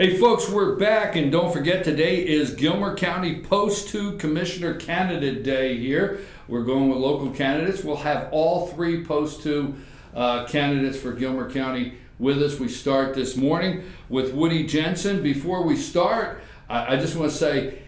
Hey folks, we're back, and don't forget today is Gilmer County Post 2 Commissioner Candidate Day here. We're going with local candidates. We'll have all three Post 2 candidates for Gilmer County with us. We start this morning with Woody Janssen. Before we start, I just want to say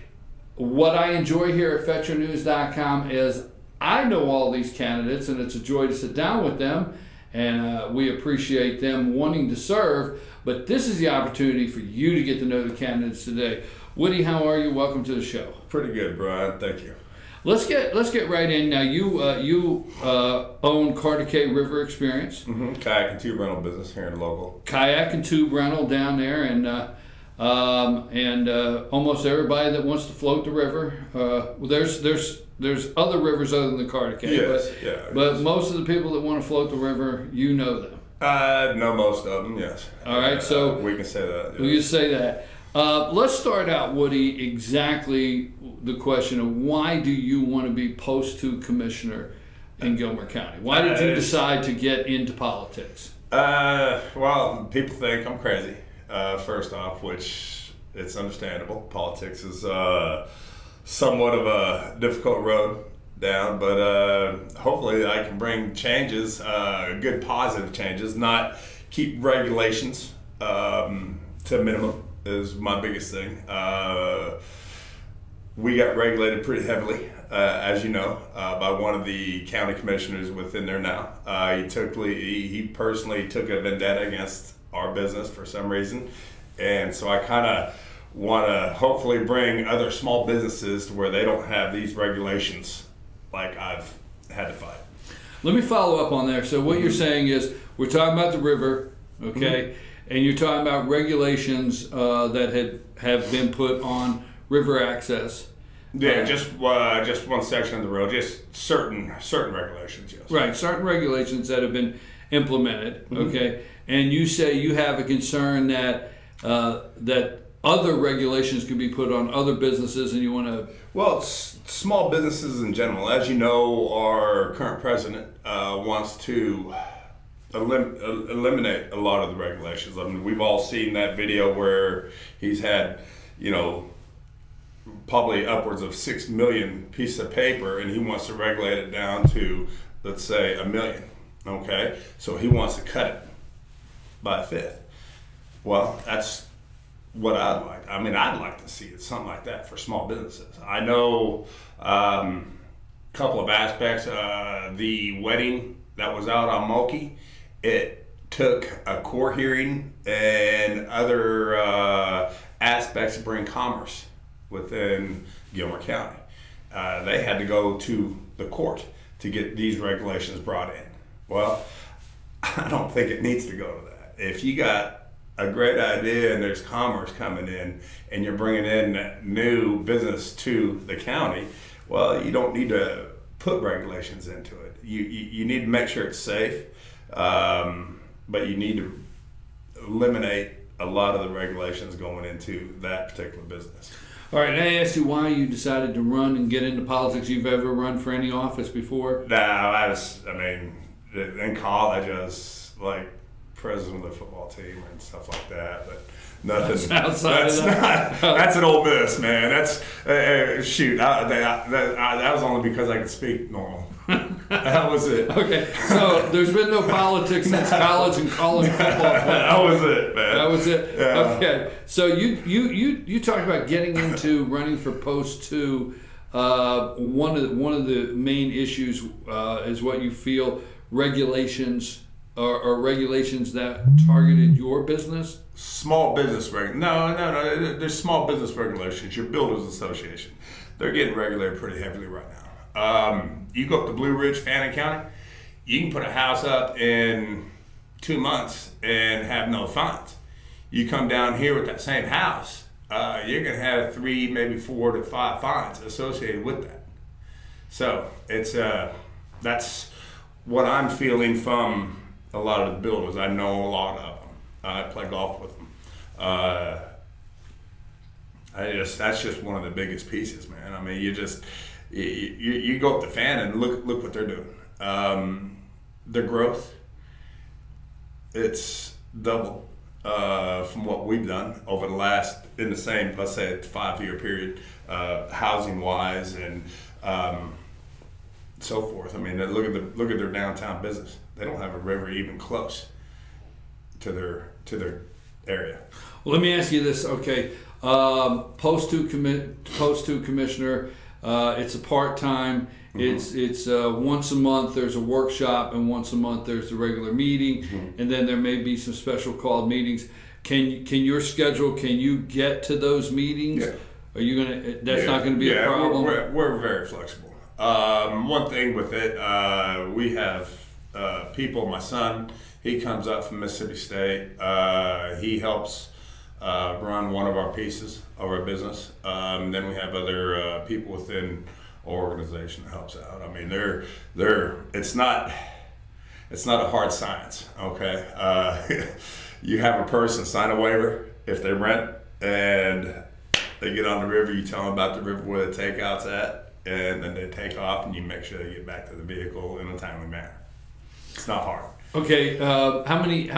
what I enjoy here at FetcherNews.com is I know all these candidates, and it's a joy to sit down with them, and we appreciate them wanting to serve. But this is the opportunity for you to get to know the candidates today. Woody, how are you? Welcome to the show. Pretty good, Brian. Thank you. Let's get right in. Now, you own Carter K River Experience. Mm-hmm. Kayak and tube rental business here in the local. Kayak and tube rental down there, and almost everybody that wants to float the river. There's other rivers other than the Carter K. Yes, but most of the people that want to float the river, you know them. Know most of them, yes. All right, so we can say that. Yes. We can say that. Let's start out, Woody, exactly the question of why do you want to be Post 2 Commissioner in Gilmer County? Why did you decide to get into politics? Well, people think I'm crazy, first off, which it's understandable. Politics is somewhat of a difficult road down, but hopefully I can bring changes, good positive changes, not keep regulations to a minimum is my biggest thing. We got regulated pretty heavily, as you know, by one of the county commissioners within there now. He personally took a vendetta against our business for some reason, and so I kind of want to hopefully bring other small businesses to where they don't have these regulations like I've had to fight. Let me follow up on there. So what you're saying is we're talking about the river, okay, and you're talking about regulations that have been put on river access. Yeah, just one section of the road, just certain regulations, yes. Right, certain regulations that have been implemented, okay, and you say you have a concern that that other regulations could be put on other businesses, and you want to... Well, it's small businesses in general. As you know, our current president wants to eliminate a lot of the regulations. I mean, we've all seen that video where he's had, probably upwards of 6 million pieces of paper, and he wants to regulate it down to, let's say, 1 million, okay? So he wants to cut it by a fifth. Well, that's what I'd like. I mean, I'd like to see it, something like that for small businesses. I know a couple of aspects. The wedding that was out on Moki, it took a court hearing and other aspects to bring commerce within Gilmer County. They had to go to the court to get these regulations brought in. Well, I don't think it needs to go to that. If you got a great idea and there's commerce coming in and you're bringing in new business to the county, well, you don't need to put regulations into it. You need to make sure it's safe, but you need to eliminate a lot of the regulations going into that particular business. All right, I asked you why you decided to run and get into politics. You've ever run for any office before? No, in college I was like president of the football team and stuff like that, but nothing. That's an Ole Miss, man. That's shoot. That was only because I could speak normal. That was it. Okay, so there's been no politics since college and college football. That was it, man. That was it. Yeah. Okay, so you talked about getting into running for Post 2. One of the main issues is what you feel regulations. Or regulations that targeted your business? Small business No. There's small business regulations. Your builders association, they're getting regulated pretty heavily right now. You go up to Blue Ridge, Fannin County, you can put a house up in 2 months and have no fines. You come down here with that same house, you're going to have 3, maybe 4 to 5 fines associated with that. So it's that's what I'm feeling from a lot of the builders. I know a lot of them. I play golf with them. That's just one of the biggest pieces, man. I mean, you go up to Fannin and look what they're doing. Their growth, it's double from what we've done over the last, in the same, let's say, 5-year period, housing wise and so forth. I mean, look at their downtown business. They don't have a river even close to their area. Well, let me ask you this. Okay, post two commissioner. It's a part-time. It's once a month there's a workshop, and once a month there's the regular meeting, and then there may be some special called meetings. Can your schedule? Can you get to those meetings? Yeah. Are you gonna? That's not going to be a problem. We're very flexible. One thing with it, we have people. My son, he comes up from Mississippi State. He helps run one of our pieces of our business. Then we have other people within our organization that helps out. I mean, it's not a hard science. Okay, you have a person sign a waiver if they rent and they get on the river. You tell them about the river where the takeout's at, and then they take off, and you make sure they get back to the vehicle in a timely manner. It's not hard. Okay, how many,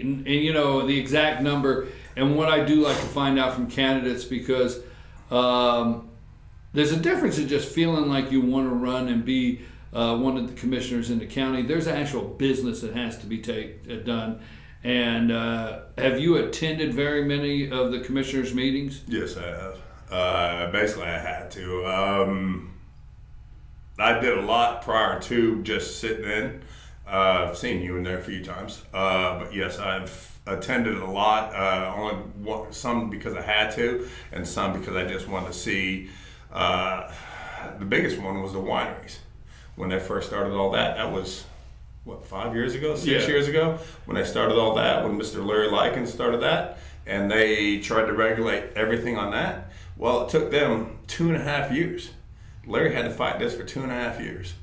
and you know the exact number, and what I do like to find out from candidates, because there's a difference in just feeling like you want to run and be one of the commissioners in the county. There's an actual business that has to be done. And have you attended very many of the commissioners' meetings? Yes, I have. Basically, I had to. I did a lot prior to just sitting in. I've seen you in there a few times. But yes, I've attended a lot. Some because I had to, and some because I just wanted to see. The biggest one was the wineries. When they first started all that, that was, what, 5 years ago, 6 years ago? When they started all that, when Mr. Larry Likens started that, and they tried to regulate everything on that. Well, it took them 2.5 years. Larry had to fight this for 2.5 years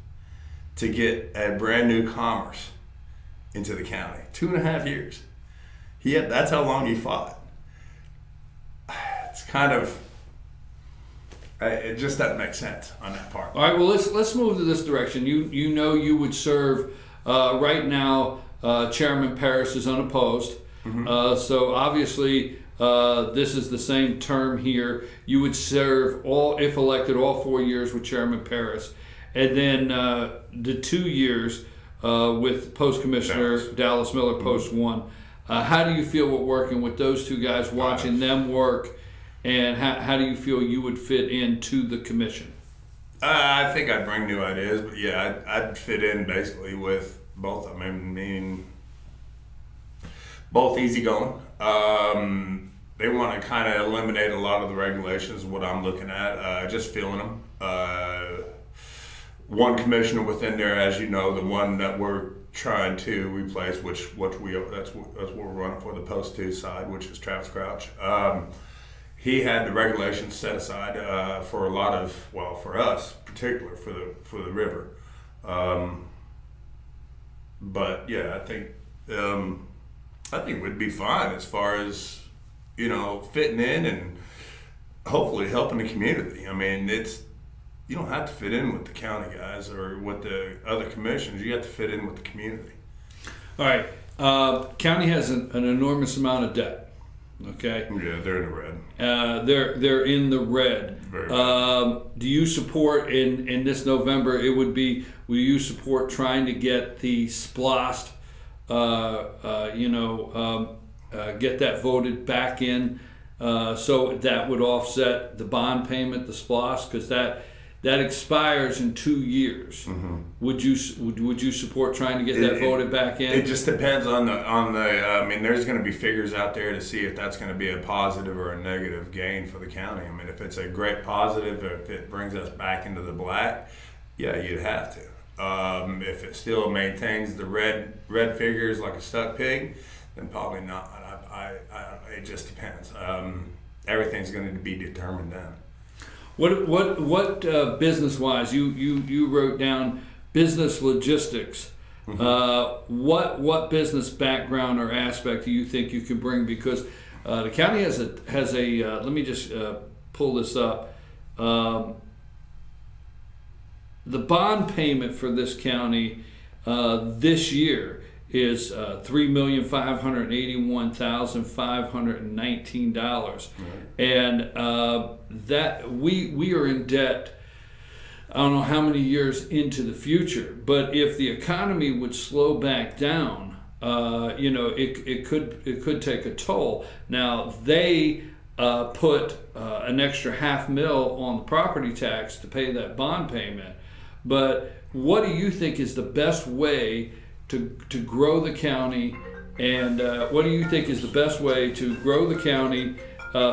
to get a brand new commerce into the county. 2.5 years. That's how long he fought. It's kind of, it just doesn't make sense on that part. All right, well, let's move to this direction. You know you would serve, right now, Chairman Paris is unopposed. So obviously, this is the same term here. You would serve, if elected, all 4 years with Chairman Paris. And then the 2 years with Post Commissioner Dallas Miller, Post 1. How do you feel with working with those two guys, watching them work? And how do you feel you would fit into the commission? I think I'd bring new ideas, but yeah, I'd fit in basically with both of them. I mean, both easygoing. They want to kind of eliminate a lot of the regulations, what I'm looking at, just feeling them. One commissioner within there, as you know, the one that we're trying to replace, that's what we're running for, the Post 2 side, which is Travis Crouch. He had the regulations set aside for a lot of, well, for us, particular for the river. But yeah, I think we'd be fine as far as, you know, fitting in and hopefully helping the community. I mean, you don't have to fit in with the county guys or with the other commissions. You have to fit in with the community. All right, county has an enormous amount of debt. Okay. Yeah, they're in the red. They're in the red. Do you support in this November? Will you support trying to get the SPLOST, get that voted back in, so that would offset the bond payment, the SPLOST, because that expires in 2 years. Would you support trying to get that voted back in? It just depends on the. I mean, there's going to be figures out there to see if that's going to be a positive or a negative gain for the county. I mean, if it's a great positive, if it brings us back into the black, yeah, you'd have to. If it still maintains the red figures like a stuck pig, then probably not. It just depends. Everything's going to be determined then. What business-wise, you wrote down business logistics. What business background or aspect do you think you can bring? Because the county has a let me just pull this up. The bond payment for this county this year is $3,581,519, and that we are in debt. I don't know how many years into the future, but if the economy would slow back down, it could take a toll. Now they put an extra $500,000 on the property tax to pay that bond payment, but what do you think is the best way to grow the county, and what do you think is the best way to grow the county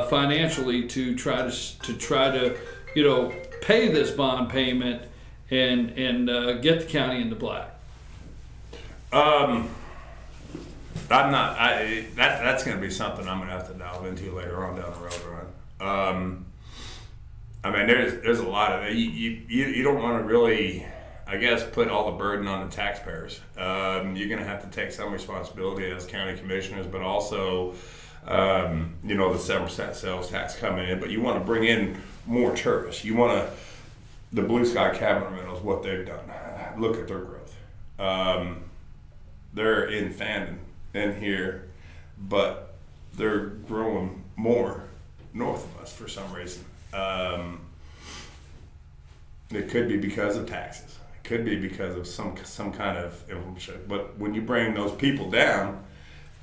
financially to try to pay this bond payment and get the county in the black? That's going to be something I'm going to have to delve into later on down the road, Ron. I mean, there's a lot of it. You don't want to really, I guess, put all the burden on the taxpayers. You're going to have to take some responsibility as county commissioners, but also, the 7% sales tax coming in. But you want to bring in more tourists. You want to, the Blue Sky Cabinet Rentals, what they've done. Look at their growth. They're in Fandon in here, but they're growing more north of us for some reason. It could be because of taxes. It could be because of some kind of inflation. But when you bring those people down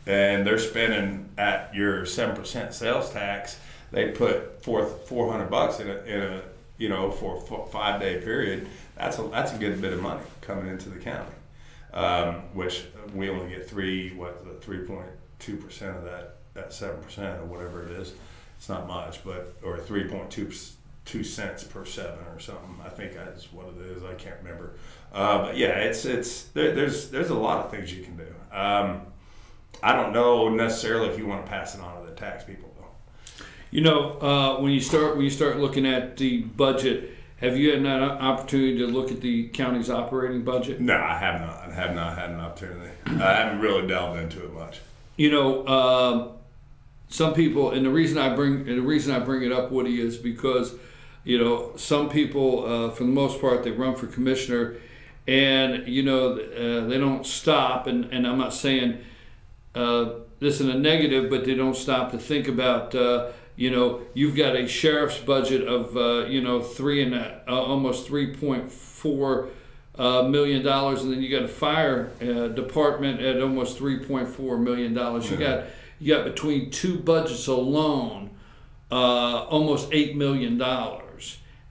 and they're spending at your 7% sales tax, they put $400 in a for a 5-day period. That's a good bit of money coming into the county, which we only get 3.2% of that 7% or whatever it is. It's not much, or 3.2 cents per 7 or something. I think that's what it is. I can't remember. But yeah, there's a lot of things you can do. I don't know necessarily if you want to pass it on to the tax people though. When you start looking at the budget, have you had an opportunity to look at the county's operating budget? No, I have not. I have not had an opportunity. I haven't really delved into it much. Some people, and the reason I bring it up, Woody, is because some people, for the most part, they run for commissioner, and they don't stop. And I'm not saying this in a negative, but they don't stop to think about. You've got a sheriff's budget of almost $3.4 million, and then you got a fire department at almost $3.4 million. You got between two budgets alone almost $8 million,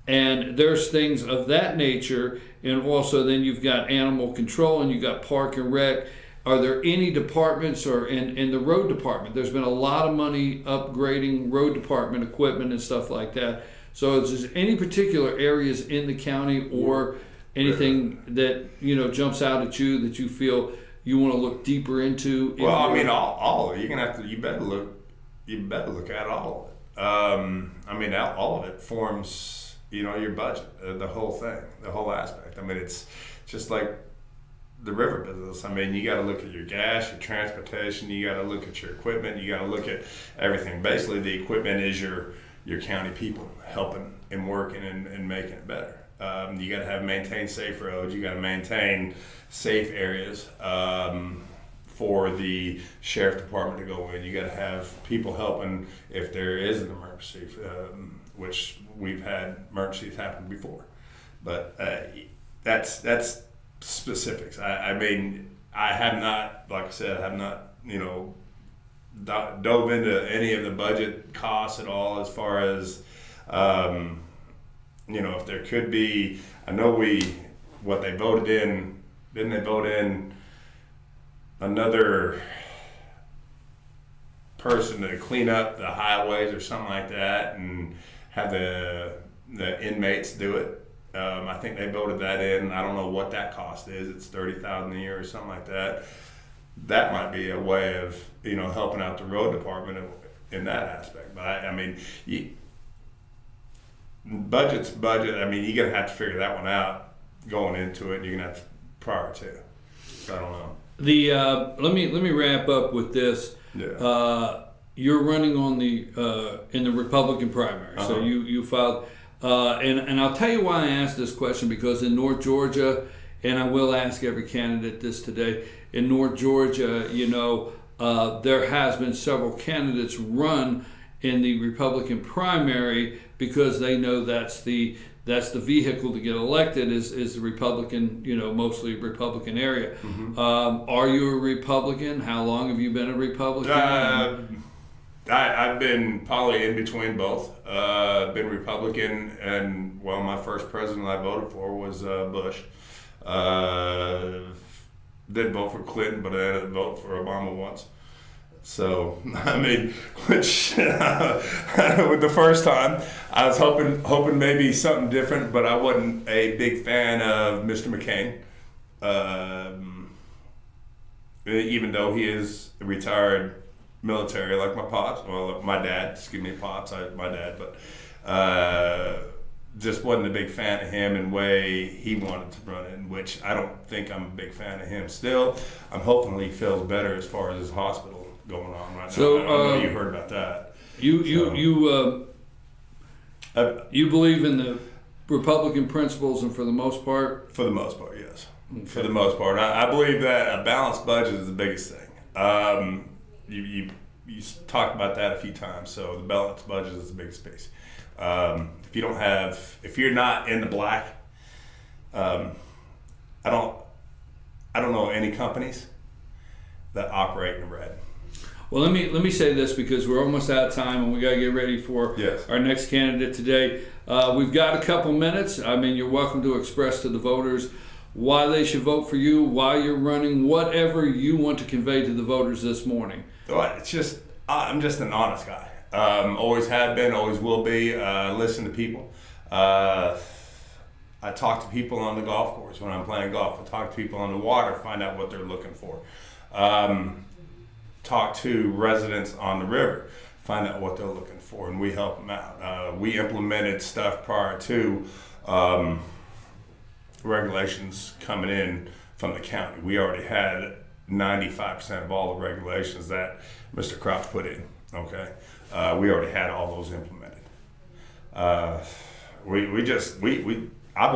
and there's things of that nature. And also then you've got animal control and you've got park and rec. Are there any departments, or in the road department, there's been a lot of money upgrading road department equipment and stuff like that. So is there any particular areas in the county or anything that jumps out at you that you feel you want to look deeper into? Well, I mean, all of it. You better look at all of it. All of it forms your budget, the whole thing, the whole aspect. I mean, it's just like the river business. I mean, you got to look at your gas, your transportation, you got to look at your equipment, you got to look at everything. Basically, the equipment is your county people helping and working and making it better. You got to maintain safe roads, you got to maintain safe areas for the sheriff department to go in. You got to have people helping if there is an emergency, which we've had emergencies happen before. But that's specifics. I mean, I have not, like I said, dove into any of the budget costs at all as far as, if there could be. I know what they voted in, didn't they vote in another person to clean up the highways or something like that and have the inmates do it? I think they voted that in. I don't know what that cost is. It's $30,000 a year or something like that. That might be a way of helping out the road department in that aspect. But I mean, budget's budget. I mean, you're gonna have to figure that one out going into it. You're gonna have to prior to. I don't know. Let me wrap up with this. Yeah. You're running on in the Republican primary, so you filed. And I'll tell you why I asked this question, because in North Georgia and I will ask every candidate this today. In North Georgia, there has been several candidates run in the Republican primary because they know that's the vehicle to get elected is the Republican, mostly Republican area. Mm-hmm. Are you a Republican? How long have you been a Republican? I've been probably in between both. Been Republican, and my first president I voted for was Bush. Did vote for Clinton, but I ended up voting for Obama once. So, which with the first time, I was hoping maybe something different, but I wasn't a big fan of Mr. McCain. Even though he is a retired military like my pops, my dad, excuse me, pops, my dad, but just wasn't a big fan of him and way he wanted to run it, which I don't think I'm a big fan of him. Still, I'm hoping he feels better as far as his hospital going on right now. So, I know you heard about that. You believe in the Republican principles, and for the most part? For the most part, yes. Okay. For the most part. I believe that a balanced budget is the biggest thing. You talked about that a few times, so the balanced budget is the biggest piece. If you're not in the black, I don't know any companies that operate in the red. Well, let me say this, because we're almost out of time and we got to get ready for our next candidate today. We've got a couple minutes. You're welcome to express to the voters why they should vote for you, why you're running, whatever you want to convey to the voters this morning. Well, it's just I'm just an honest guy. Always have been, always will be. Listen to people. I talk to people on the golf course when I'm playing golf. I talk to people on the water, find out what they're looking for. Talk to residents on the river, find out what they're looking for, and we help them out. We implemented stuff prior to regulations coming in from the county. We already had 95% of all the regulations that Mr. Crouch put in. Okay, we already had all those implemented. I've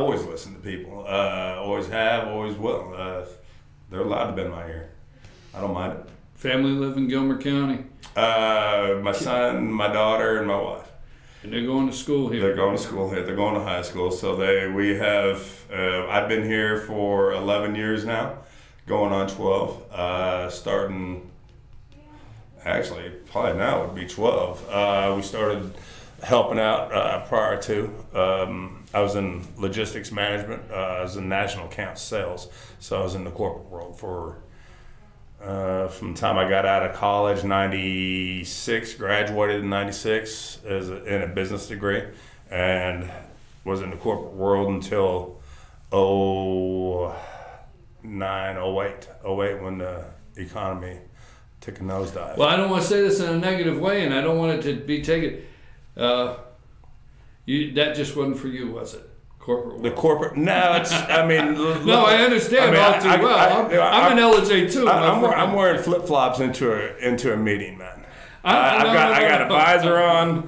always listened to people. Always have, always will. They're allowed to bend my ear. I don't mind it. Family live in Gilmer County? My son, my daughter, and my wife. And they're going to school here? They're going to school here. They're going to high school. So I've been here for 11 years now, going on 12. Starting, actually, probably now it would be 12. We started helping out prior to. I was in logistics management. I was in national account sales. So I was in the corporate world from the time I got out of college, 96, graduated in 96 in a business degree, and was in the corporate world until 09, 08 when the economy took a nosedive. Well, I don't want to say this in a negative way, and I don't want it to be taken. That just wasn't for you, was it? Corporate world. The corporate, no, it's, no, I understand all too well. I'm an LJ too. I'm wearing flip-flops into a meeting, man. I got a visor on.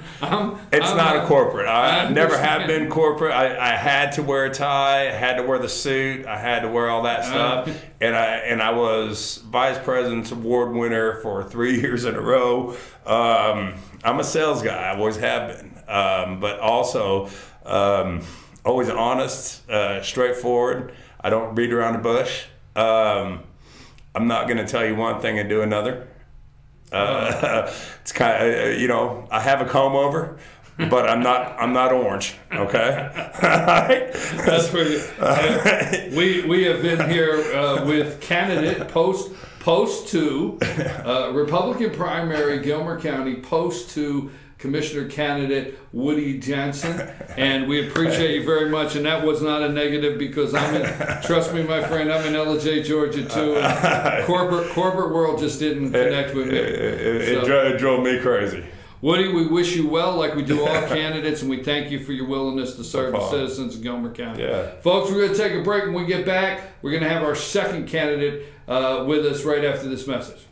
It's not a corporate. I never have been corporate. I had to wear a tie. I had to wear the suit. I had to wear all that stuff. And I was vice president's award winner for 3 years in a row. I'm a sales guy. I always have been. But also, always honest, straightforward. I don't beat around the bush. I'm not going to tell you one thing and do another. It's kind of, I have a comb over, but I'm not orange. Okay. That's pretty. We have been here with candidate post 2, Republican primary, Gilmer County, post 2. Commissioner candidate Woody Janssen, and we appreciate you very much. And that was not a negative, because trust me, my friend, I'm in LJ, Georgia too. And corporate world just didn't connect with me. It drove me crazy. Woody, we wish you well, like we do all candidates, and we thank you for your willingness to serve the citizens of Gilmer County. Yeah. Folks, we're going to take a break. When we get back, we're going to have our second candidate with us right after this message.